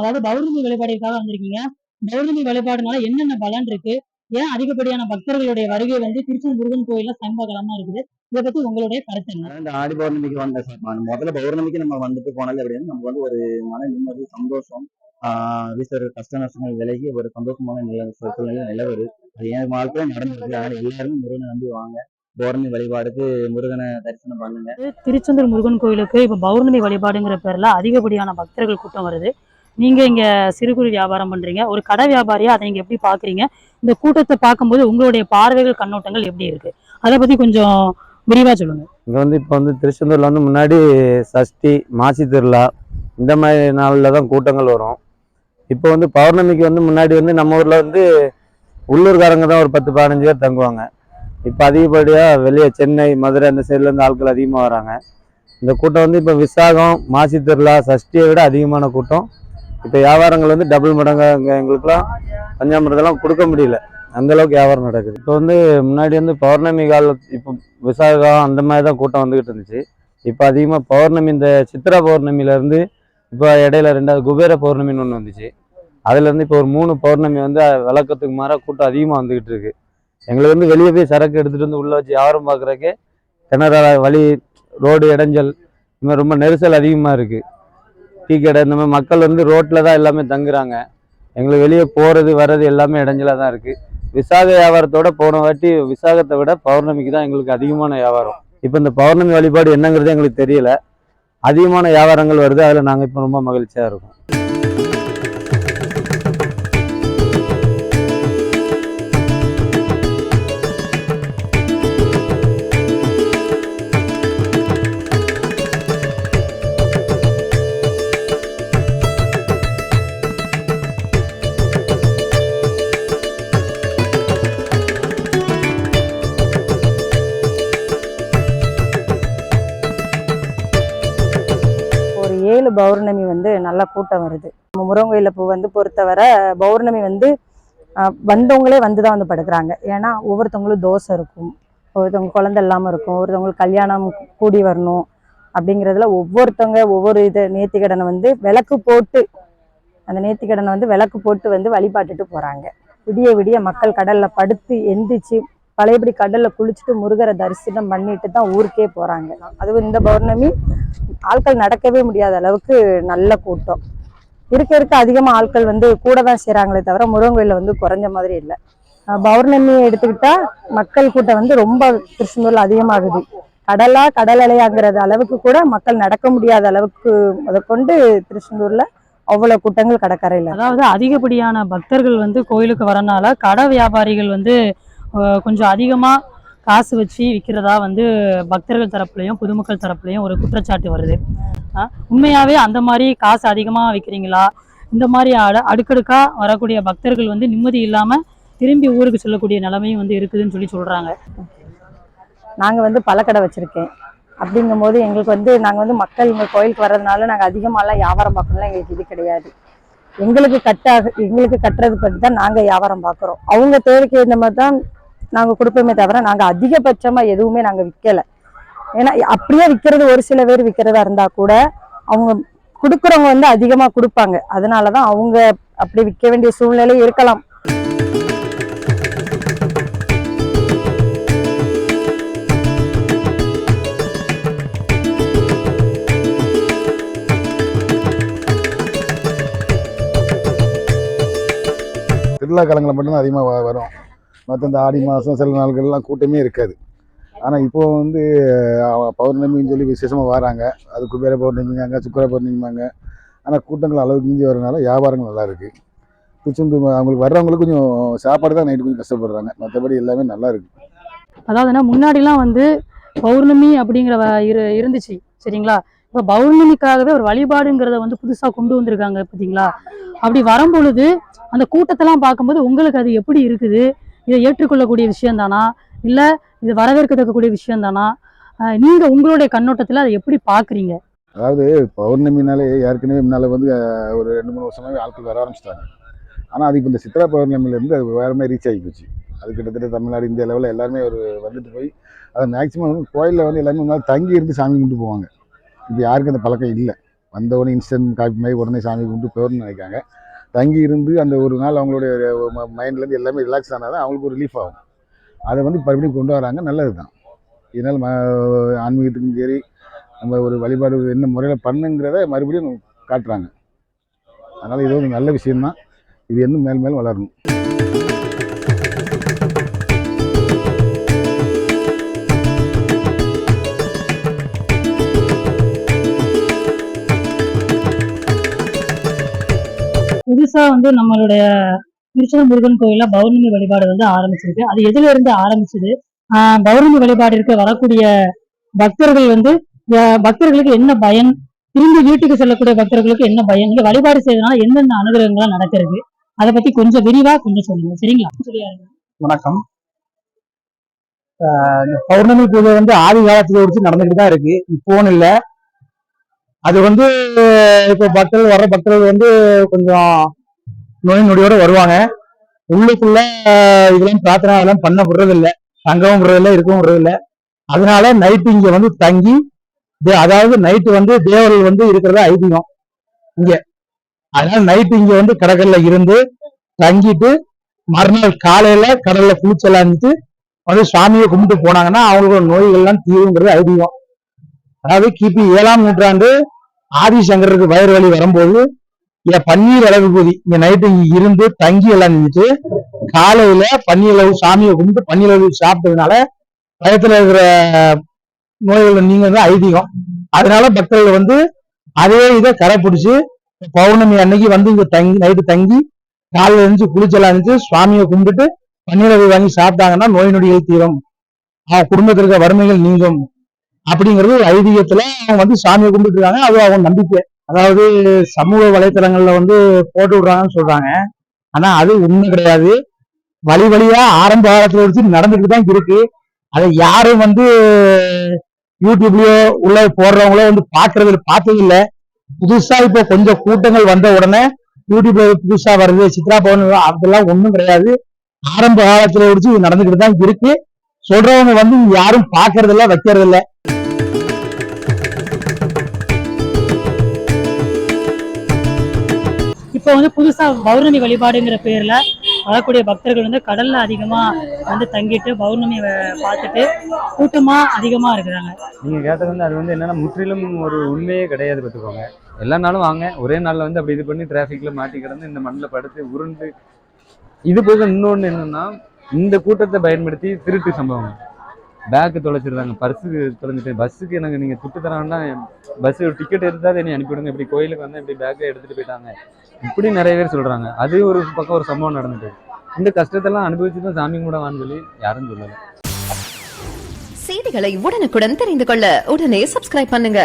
அதாவது பௌர்ணமி வழிபாடுக்காக வந்திருக்கீங்க. பௌர்ணமி வழிபாடுனால என்னென்ன பலன் இருக்கு? ஏன் அதிகப்படியான பக்தர்களுடைய வருகை திருச்செந்தூர் முருகன் கோயில்ல சம்பகலமா இருக்குது? இதை பத்தி உங்களுடைய கருத்து என்ன? இந்த ஆடி பௌர்ணமிக்கு வந்த முதல்ல பௌர்ணமிக்கு நம்ம வந்துட்டு போனாலே அப்படின்னு நமக்கு ஒரு மன நிம்மதி, சந்தோஷம், வீட்டில் கஷ்ட நஷ்டங்கள் விலகி ஒரு சந்தோஷமான சூழ்நிலை நிலவரு. அது என் வாழ்க்கையில நடந்திருக்கு. அதனால எல்லாருமே முருகனை நம்பி வாங்க. பௌர்ணமி வழிபாடுக்கு முருகனை தரிசனம் பண்ணுங்க. திருச்செந்தூர் முருகன் கோயிலுக்கு இப்ப பௌர்ணமி வழிபாடுங்கிற பேர்ல அதிகப்படியான பக்தர்கள் கூட்டம் வருது. நீங்க இங்க சிறு குறு வியாபாரம் பண்றீங்க, ஒரு கடை வியாபாரியா அதை நீங்க எப்படி பாக்குறீங்க? இந்த கூட்டத்தை பார்க்கும்போது உங்களுடைய பார்வைகள், கண்ணோட்டங்கள் எப்படி இருக்கு? அதை பத்தி கொஞ்சம் விரிவா சொல்லுங்க. இங்க இப்போ திருச்செந்தூர்ல முன்னாடி சஷ்டி, மாசி திருவிழா இந்த மாதிரி நாளில் தான் கூட்டங்கள் வரும். இப்போ பௌர்ணமிக்கு முன்னாடி நம்ம ஊர்ல உள்ளூர்காரங்க தான் ஒரு 10-15 பேர் தங்குவாங்க. இப்போ அதிகப்படியாக வெளியே சென்னை, மதுரை அந்த சைட்லேருந்து ஆட்கள் அதிகமாக வராங்க. இந்த கூட்டம் இப்போ விசாகம், மாசி திருவிழா, சஷ்டியை விட அதிகமான கூட்டம். இப்போ வியாபாரங்கள் டபுள் மடங்கு. எங்களுக்குலாம் பஞ்சாமிரதெல்லாம் கொடுக்க முடியல, அந்தளவுக்கு வியாபாரம் நடக்குது. இப்போ முன்னாடி பௌர்ணமி இப்போ விசாகம் அந்த மாதிரி தான் கூட்டம் வந்துக்கிட்டு இருந்துச்சு. இப்போ அதிகமாக பௌர்ணமி, இந்த சித்திரா பௌர்ணமியிலேருந்து இப்போ இடையில 2வது குபேர பௌர்ணமின்னு ஒன்று வந்துச்சு. அதுலேருந்து இப்போ ஒரு 3 பௌர்ணமி விளக்கத்துக்கு மாறாக கூட்டம் அதிகமாக வந்துக்கிட்டு இருக்கு. எங்களுக்கு வெளியே போய் சரக்கு எடுத்துகிட்டு உள்ளே வச்சு வியாபாரம் பார்க்குறக்கே திணறா வழி, ரோடு இடைஞ்சல், இந்த மாதிரி ரொம்ப நெரிசல் அதிகமாக இருக்குது. டீ கடை இந்த மாதிரி மக்கள் ரோட்டில் தான் எல்லாமே தங்குறாங்க. எங்களுக்கு வெளியே போகிறது வர்றது எல்லாமே இடைஞ்சலாக தான் இருக்குது. விசாக வியாபாரத்தோட போன வாட்டி விசாகத்தை விட பௌர்ணமிக்கு தான் எங்களுக்கு அதிகமான வியாபாரம். இப்போ இந்த பௌர்ணமி வழிபாடு என்னங்கிறது எங்களுக்கு தெரியல. அதிகமான வியாபாரங்கள் வருது. அதில் நாங்கள் இப்போ ரொம்ப மகிழ்ச்சியாக இருக்கோம். பௌர்ணமி நல்ல கூட்டம் வருது. நம்ம முருகன் கோயில பொறுத்தவரை பௌர்ணமி வந்தவங்களே வந்துதான் படுக்கிறாங்க. ஏன்னா ஒவ்வொருத்தவங்களும் தோசை இருக்கும், ஒவ்வொருத்தவங்க குழந்தை இல்லாமல் இருக்கும், ஒவ்வொருத்தவங்களுக்கு கல்யாணம் கூடி வரணும். அப்படிங்கிறதுல ஒவ்வொருத்தவங்க ஒவ்வொரு நேர்த்திக்கடனை விளக்கு போட்டு, அந்த நேர்த்திக்கடனை விளக்கு போட்டு வழிபாட்டுட்டு போறாங்க. விடிய விடிய மக்கள் கடல்ல படுத்து எந்திரிச்சு பழையபடி கடல்ல குளிச்சுட்டு முருகரை தரிசனம் பண்ணிட்டு தான் ஊருக்கே போறாங்க. அதுவும் இந்த பௌர்ணமி ஆட்கள் நடக்கவே முடியாத அளவுக்கு நல்ல கூட்டம் இருக்க அதிகமா ஆட்கள் கூட தான் செய்றாங்களே தவிர முருகன் கோயில குறைஞ்ச மாதிரி இல்லை. பௌர்ணமி எடுத்துக்கிட்டா மக்கள் கூட்டம் ரொம்ப திருச்செந்தூர்ல அதிகமாகுது. கடல் அலையாங்கிறது அளவுக்கு கூட மக்கள் நடக்க முடியாத அளவுக்கு அதை கொண்டு திருச்செந்தூர்ல அவ்வளவு கூட்டங்கள் கடற்கரையில். அதாவது அதிகப்படியான பக்தர்கள் கோயிலுக்கு வரனால கடை வியாபாரிகள் கொஞ்சம் அதிகமா காசு வச்சு விற்கிறதா பக்தர்கள் தரப்புலையும் பொதுமக்கள் தரப்புலையும் ஒரு குற்றச்சாட்டு வருது. உண்மையாவே அந்த மாதிரி காசு அதிகமா விற்கிறீங்களா? இந்த மாதிரி அடுக்கடுக்கா வரக்கூடிய பக்தர்கள் நிம்மதி இல்லாம திரும்பி ஊருக்கு செல்லக்கூடிய நிலைமையும் இருக்குதுன்னு சொல்றாங்க. நாங்க பழக்கடை வச்சிருக்கேன். அப்படிங்கும் போது எங்களுக்கு நாங்க மக்கள் இங்க கோயிலுக்கு வர்றதுனால நாங்க அதிகமாலாம் வியாபாரம் பார்க்கணும்லாம் எங்களுக்கு இது கிடையாது. எங்களுக்கு கட்டுறது பற்றி தான் நாங்க வியாபாரம் பார்க்குறோம். அவங்க தேவைக்கு இந்த மாதிரி தான் நாங்க கொடுப்போமே தவிர நாங்க அதிகபட்சமா எதுவுமே நாங்க விற்கல. ஏன்னா அப்படியே விற்கிறது ஒரு சில பேர் விற்கிறதா இருந்தா கூட அவங்க கொடுக்குறவங்க அதிகமா கொடுப்பாங்க. அதனாலதான் அவங்க அப்படி விற்க வேண்டிய சூழ்நிலை இருக்கலாம். திருவிழா காலங்களில் மட்டும்தான் அதிகமாக வரும். மற்ற இந்த ஆடி மாதம் சில நாட்கள்லாம் கூட்டமே இருக்காது. ஆனால் இப்போ பௌர்ணமின்னு சொல்லி விசேஷமாக வராங்க. அது குபேர பௌர்ணமிங்க, சுக்கர பௌர்ணமிங்க. ஆனால் கூட்டங்கள் அளவுக்கு மிஞ்சி வரனால வியாபாரங்கள் நல்லா இருக்குது. திருச்செந்தூர் அவங்களுக்கு வர்றவங்களுக்கு கொஞ்சம் சாப்பாடு தான் நைட்டு கொஞ்சம் கஷ்டப்படுறாங்க, மற்றபடி எல்லாமே நல்லா இருக்குது. அதாவதுன்னா முன்னாடிலாம் பௌர்ணமி அப்படிங்கிற இருந்துச்சு சரிங்களா. இப்போ பௌர்ணமிக்காகவே ஒரு வழிபாடுங்கிறத புதுசாக கொண்டு வந்திருக்காங்க பார்த்தீங்களா. அப்படி வரும்பொழுது அந்த கூட்டத்தெல்லாம் பார்க்கும்போது உங்களுக்கு அது எப்படி இருக்குது? இதை ஏற்றுக்கொள்ளக்கூடிய விஷயம் தானா, இல்லை இது வரவேற்கத்தக்கக்கூடிய விஷயம் தானா? நீங்கள் உங்களுடைய கண்ணோட்டத்தில் அதை எப்படி பார்க்குறீங்க? அதாவது பௌர்ணமினாலே ஏற்கனவே முன்னால் ஒரு 2-3 வருஷமாகவே ஆட்கள் வர ஆரம்பிச்சிட்டாங்க. ஆனால் அது இப்போ இந்த சித்ரா பௌர்ணமிலேருந்து அது வேறு மாதிரி ரீச் ஆகி போச்சு. அது கிட்டத்தட்ட தமிழ்நாடு, இந்தியா லெவலில் எல்லாருமே வந்துட்டு போய் அதை மேக்ஸிமம் கோயிலில் எல்லாருமே முன்னாள் தங்கி இருந்து சாமி கும்பிட்டு போவாங்க. இப்போ யாருக்கும் அந்த பழக்கம் இல்லை. வந்தவொடனே இன்ஸ்டன்ட் காப்பி மாதிரி உடனே சாமி கும்பிட்டு போகணும்னு நினைக்காங்க. தங்கி இருந்து அந்த ஒரு நாள் அவங்களுடைய மைண்ட்லேருந்து எல்லாமே ரிலாக்ஸ் ஆனால் தான் அவங்களுக்கு ஒரு ரிலீஃப் ஆகும். அதை வந்து மறுபடியும் கொண்டு வராங்க, நல்லது தான். இதனால் ஆன்மீகத்துக்கும் சரி நம்ம ஒரு வழிபாடு என்ன முறையில் பண்ணுங்கிறத மறுபடியும் காட்டுறாங்க. அதனால் இது ஒரு நல்ல விஷயம்தான். இது இன்னும் மேல் மேலும் வளரணும். புதுசா வந்து நம்மளுடைய திருச்செந்தூர் முருகன் கோயில்ல பௌர்ணமி வழிபாடு வந்து ஆரம்பிச்சிருக்கு. அது எதுல இருந்து ஆரம்பிச்சது? பௌர்ணமி வழிபாடிற்கு வரக்கூடிய பக்தர்கள் வந்து பக்தர்களுக்கு என்ன பயன், திரும்பி வீட்டுக்கு செல்லக்கூடிய பக்தர்களுக்கு என்ன பயன், இங்க வழிபாடு செய்யறதுனால என்னென்ன அனுகிரகங்கள்லாம் நடக்கிறது, அதை பத்தி கொஞ்சம் விரிவா கொஞ்சம் சொல்லுங்க. சரிங்களா? வணக்கம். பௌர்ணமி பூஜை வந்து ஆதி காலத்துல வச்சு நடந்துகிட்டு தான் இருக்கு, இப்போன்னு இல்லை. அது வந்து இப்போ வர்ற பக்தர்கள் வந்து கொஞ்சம் நோய் நொடியோட வருவாங்க. உள்ளுக்குள்ள இதெல்லாம் பிரார்த்தனை அதெல்லாம் பண்ண விடுறதில்லை, தங்கவும் விடுறதில்லை, இருக்கவும் விடுறதில்லை. அதனால நைட்டு இங்க வந்து தங்கி, அதாவது நைட்டு வந்து தேவர்கள் வந்து இருக்கிறத ஐதீகம் இங்க. அதனால நைட்டு இங்க வந்து கடற்கரையில இருந்து தங்கிட்டு மறுநாள் காலையில கடல்ல குளிச்சலாஞ்சிட்டு வந்து சாமியை கும்பிட்டு போனாங்கன்னா அவங்களோட நோய்கள்லாம் தீருங்கிறது ஐதீகம். அதாவது கிபி 7ஆம் நூற்றாண்டு ஆதிசங்கருக்கு வயிறு வலி வரும்போது பன்னீர் அளவு பூதி இங்க நைட்டு இங்க இருந்து தங்கி எல்லாம் நின்றுட்டு காலையில பன்னீர் அளவு சாமியை கும்பிட்டு பன்னீர் அளவு சாப்பிட்டதுனால வயத்துல இருக்கிற நோய்கள் நீங்க வந்து ஐதீகம். அதனால பக்தர்கள் வந்து அதே இதை கடைப்பிடிச்சு பௌர்ணமி அன்னைக்கு வந்து இங்க தங்கி நைட்டு தங்கி காலையில இருந்து குளிச்செல்லாம் இருந்துச்சு சுவாமியை கும்பிட்டு பன்னீர் வாங்கி சாப்பிட்டாங்கன்னா நோய் நொடிகள் தீரும், குடும்பத்தில் இருக்க வறுமைகள் நீங்கும் அப்படிங்கிறது ஒரு ஐதீகத்துல அவங்க வந்து சாமியை கும்பிட்டு இருக்காங்க. அது அவங்க நம்பிக்கை. அதாவது சமூக வலைத்தளங்கள்ல வந்து போட்டு விடுறாங்கன்னு சொல்றாங்க, ஆனா அது உண்மை கிடையாது. வழி வழியா ஆரம்ப காலத்துல வச்சு நடந்துட்டு தான் இருக்கு. அதை யாரும் வந்து யூடியூப்லயோ உள்ள போடுறவங்களோ வந்து பார்த்தது இல்லை. புதுசா இப்போ கொஞ்சம் கூட்டங்கள் வந்த உடனே யூடியூப்ல புதுசா வருது சித்ரா பவன், அதெல்லாம் ஒண்ணும் கிடையாது. ஆரம்ப காலத்துல வச்சு இது நடந்துகிட்டு தான் இருக்கு. சொல்றவங்க வந்து யாரும் பாக்குறது இல்ல, வைக்கிறது இல்ல. இப்போ வந்து புதுசா பௌர்ணமி வழிபாடுங்கிற பேர்ல வரக்கூடிய பக்தர்கள் வந்து கடல்ல அதிகமா வந்து தங்கிட்டு பௌர்ணமியை பார்த்துட்டு கூட்டமா அதிகமா இருக்கிறாங்க. நீங்க கேட்டது வந்து அது வந்து என்னன்னா முற்றிலும் ஒரு உண்மையே கிடையாது. பார்த்துக்கோங்க, எல்லா நாளும் வாங்க, ஒரே நாள்ல வந்து அப்படி இது பண்ணி டிராஃபிக்ல மாட்டி கிடந்து இந்த மண்ணில் படுத்து உருண்டு. இது போக இன்னொன்று என்னன்னா, இந்த கூட்டத்தை பயன்படுத்தி திருட்டு சம்பவம், பேக்கு தொலைச்சிருந்தாங்க, பர்ஸு தொலைஞ்சிட்டு, பஸ்ஸுக்கு எனக்கு நீங்கள் துட்டு தராங்கன்னா பஸ்ஸு டிக்கெட் எடுத்தால் என்னை அனுப்பிவிடுங்க, இப்படி கோயிலுக்கு வந்து இப்படி பேக்கை எடுத்துகிட்டு போயிட்டாங்க, இப்படி நிறைய பேர் சொல்கிறாங்க. அது ஒரு பக்கம் ஒரு சம்பவம் நடந்துட்டு. இந்த கஷ்டத்தெல்லாம் அனுபவிச்சு தான் சாமி கும்பிடவான்னு சொல்லி யாரும் சொல்லலை. செய்திகளை உடனுக்குடன் தெரிந்து கொள்ள உடனே சப்ஸ்கிரைப் பண்ணுங்க.